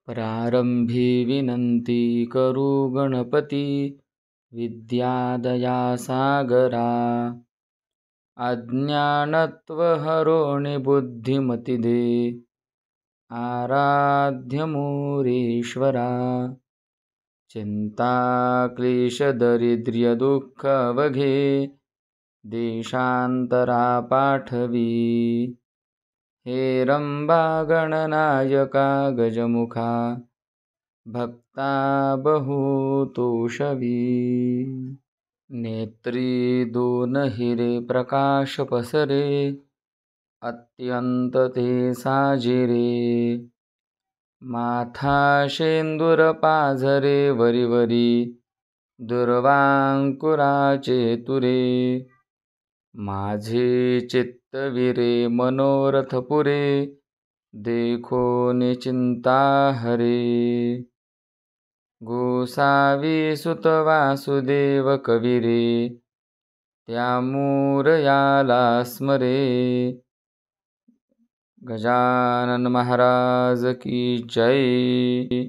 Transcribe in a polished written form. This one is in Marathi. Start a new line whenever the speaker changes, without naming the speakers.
प्रारंभी विनंती करू गणपती विद्यादया सागरा अज्ञानत्वहरोणि बुद्धिमती दे आराध्य मुरीश्वरा चिंता क्लेश दरिद्र्य दुःख अवघे देशांतरा पाठवी हे रंबा गणनायका गजमुखा भक्ता बहुतोषवी नेत्री दोन हिरे प्रकाश पसरे अत्यंत ते साजिरे माथा शेंदूर पाझरे वरीवरी दुर्वांकुराचे तुरे माझे चित्तविरे मनोरथ पुरे देखो निचिंता हरे गोसावी सुत वासुदेव कविरे त्या मूरयाला स्मरे गजानन महाराज की जय।